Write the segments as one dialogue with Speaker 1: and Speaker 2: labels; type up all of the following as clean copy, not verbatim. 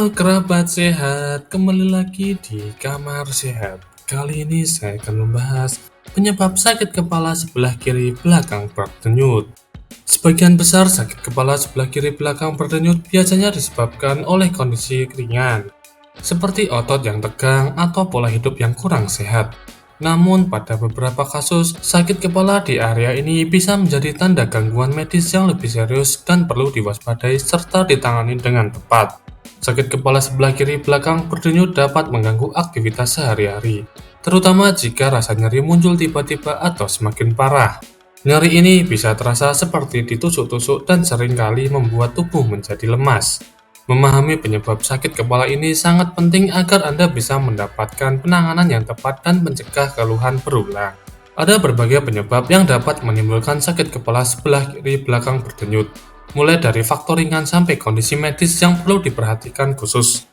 Speaker 1: Halo kerabat sehat, kembali lagi di Kamar Sehat. Kali ini saya akan membahas penyebab sakit kepala sebelah kiri belakang berdenyut. Sebagian besar sakit kepala sebelah kiri belakang berdenyut biasanya disebabkan oleh kondisi ringan, seperti otot yang tegang atau pola hidup yang kurang sehat. Namun pada beberapa kasus, sakit kepala di area ini bisa menjadi tanda gangguan medis yang lebih serius dan perlu diwaspadai serta ditangani dengan tepat. Sakit kepala sebelah kiri belakang berdenyut dapat mengganggu aktivitas sehari-hari, terutama jika rasa nyeri muncul tiba-tiba atau semakin parah. Nyeri ini bisa terasa seperti ditusuk-tusuk dan seringkali membuat tubuh menjadi lemas. Memahami penyebab sakit kepala ini sangat penting agar Anda bisa mendapatkan penanganan yang tepat dan mencegah keluhan berulang. Ada berbagai penyebab yang dapat menimbulkan sakit kepala sebelah kiri belakang berdenyut, mulai dari faktor ringan sampai kondisi medis yang perlu diperhatikan khusus.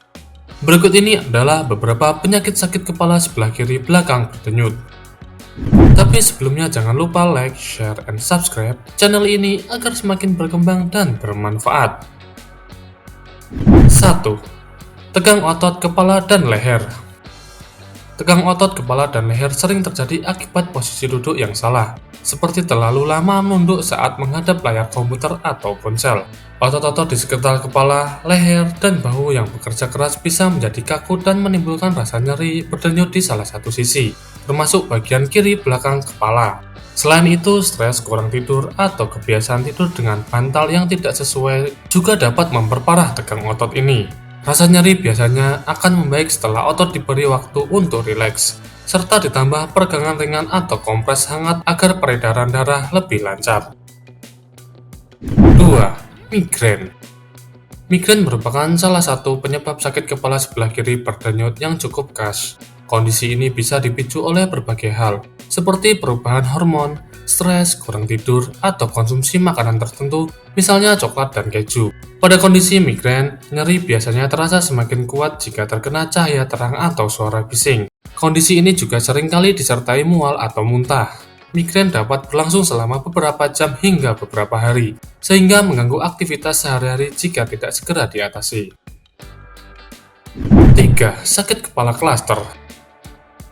Speaker 1: Berikut ini adalah beberapa penyakit sakit kepala sebelah kiri belakang berdenyut. Tapi sebelumnya jangan lupa like, share, and subscribe channel ini agar semakin berkembang dan bermanfaat. 1. Tegang otot kepala dan leher. Tegang otot kepala dan leher sering terjadi akibat posisi duduk yang salah, seperti terlalu lama menunduk saat menghadap layar komputer atau ponsel. Otot-otot di sekitar kepala, leher, dan bahu yang bekerja keras bisa menjadi kaku dan menimbulkan rasa nyeri berdenyut di salah satu sisi, termasuk bagian kiri belakang kepala. Selain itu, stres, kurang tidur, atau kebiasaan tidur dengan bantal yang tidak sesuai juga dapat memperparah tegang otot ini. Rasa nyeri biasanya akan membaik setelah otot diberi waktu untuk rileks, serta ditambah peregangan ringan atau kompres hangat agar peredaran darah lebih lancar. 2. Migrain. Migrain merupakan salah satu penyebab sakit kepala sebelah kiri berdenyut yang cukup khas. Kondisi ini bisa dipicu oleh berbagai hal, seperti perubahan hormon, stres, kurang tidur, atau konsumsi makanan tertentu, misalnya coklat dan keju. Pada kondisi migrain, nyeri biasanya terasa semakin kuat jika terkena cahaya terang atau suara bising. Kondisi ini juga seringkali disertai mual atau muntah. Migrain dapat berlangsung selama beberapa jam hingga beberapa hari, sehingga mengganggu aktivitas sehari-hari jika tidak segera diatasi. 3. Sakit kepala klaster.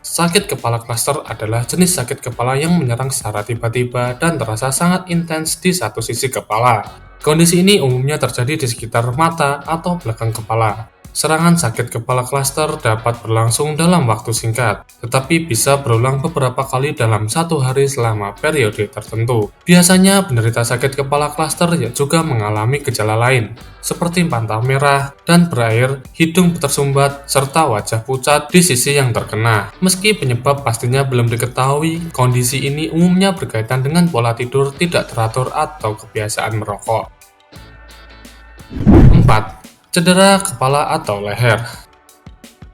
Speaker 1: Sakit kepala klaster adalah jenis sakit kepala yang menyerang secara tiba-tiba dan terasa sangat intens di satu sisi kepala. Kondisi ini umumnya terjadi di sekitar mata atau belakang kepala. Serangan sakit kepala klaster dapat berlangsung dalam waktu singkat, tetapi bisa berulang beberapa kali dalam satu hari selama periode tertentu. Biasanya penderita sakit kepala klaster juga mengalami gejala lain, seperti mata merah dan berair, hidung tersumbat, serta wajah pucat di sisi yang terkena. Meski penyebab pastinya belum diketahui, kondisi ini umumnya berkaitan dengan pola tidur tidak teratur atau kebiasaan merokok. 4. Cedera kepala atau leher.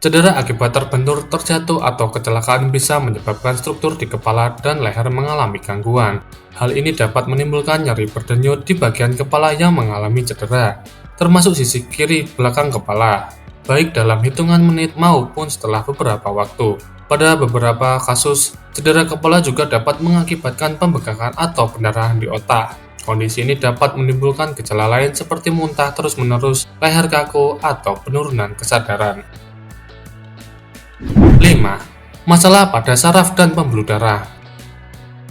Speaker 1: Cedera akibat terbentur, terjatuh, atau kecelakaan bisa menyebabkan struktur di kepala dan leher mengalami gangguan. Hal ini dapat menimbulkan nyeri berdenyut di bagian kepala yang mengalami cedera, termasuk sisi kiri belakang kepala, baik dalam hitungan menit maupun setelah beberapa waktu. Pada beberapa kasus, cedera kepala juga dapat mengakibatkan pembengkakan atau pendarahan di otak. Kondisi ini dapat menimbulkan gejala lain seperti muntah terus-menerus, leher kaku, atau penurunan kesadaran. 5. Masalah pada saraf dan pembuluh darah.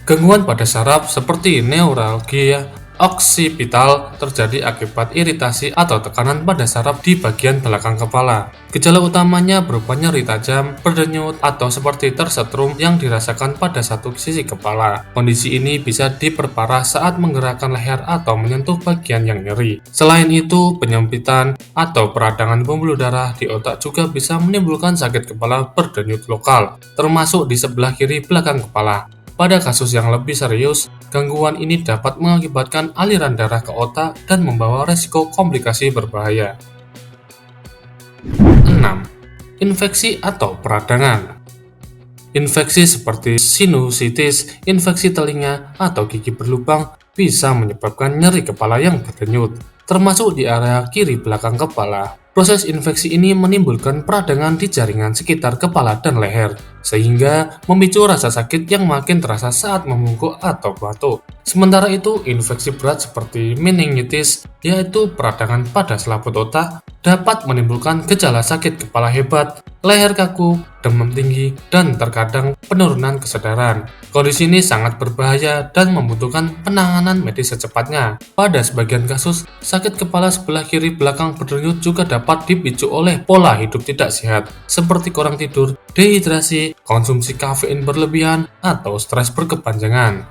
Speaker 1: Gangguan pada saraf seperti neuralgia oksipital terjadi akibat iritasi atau tekanan pada saraf di bagian belakang kepala. Gejala utamanya berupa nyeri tajam, berdenyut, atau seperti tersetrum yang dirasakan pada satu sisi kepala. Kondisi ini bisa diperparah saat menggerakkan leher atau menyentuh bagian yang nyeri. Selain itu, penyempitan atau peradangan pembuluh darah di otak juga bisa menimbulkan sakit kepala berdenyut lokal, termasuk di sebelah kiri belakang kepala. Pada kasus yang lebih serius, gangguan ini dapat mengakibatkan aliran darah ke otak dan membawa resiko komplikasi berbahaya. 6. Infeksi atau peradangan. Infeksi seperti sinusitis, infeksi telinga, atau gigi berlubang bisa menyebabkan nyeri kepala yang berdenyut, termasuk di area kiri belakang kepala. Proses infeksi ini menimbulkan peradangan di jaringan sekitar kepala dan leher, sehingga memicu rasa sakit yang makin terasa saat membungkuk atau batuk. Sementara itu, infeksi berat seperti meningitis, yaitu peradangan pada selaput otak, dapat menimbulkan gejala sakit kepala hebat, leher kaku, demam tinggi, dan terkadang penurunan kesadaran. Kondisi ini sangat berbahaya dan membutuhkan penanganan medis secepatnya. Pada sebagian kasus, sakit kepala sebelah kiri belakang berdenyut juga dapat dipicu oleh pola hidup tidak sehat, seperti kurang tidur, dehidrasi, konsumsi kafein berlebihan, atau stres berkepanjangan.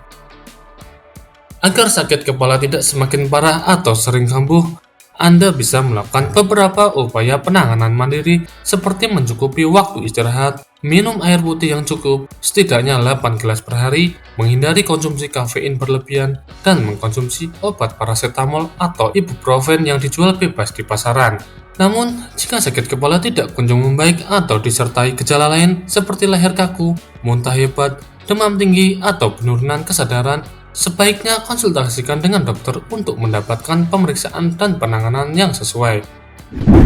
Speaker 1: Agar sakit kepala tidak semakin parah atau sering kambuh, Anda bisa melakukan beberapa upaya penanganan mandiri seperti mencukupi waktu istirahat, minum air putih yang cukup, setidaknya 8 gelas per hari, menghindari konsumsi kafein berlebihan, dan mengkonsumsi obat paracetamol atau ibuprofen yang dijual bebas di pasaran. Namun, jika sakit kepala tidak kunjung membaik atau disertai gejala lain seperti leher kaku, muntah hebat, demam tinggi, atau penurunan kesadaran, sebaiknya konsultasikan dengan dokter untuk mendapatkan pemeriksaan dan penanganan yang sesuai.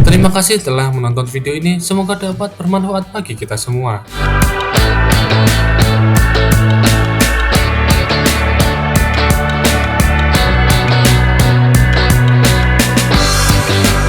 Speaker 1: Terima kasih telah menonton video ini, semoga dapat bermanfaat bagi kita semua.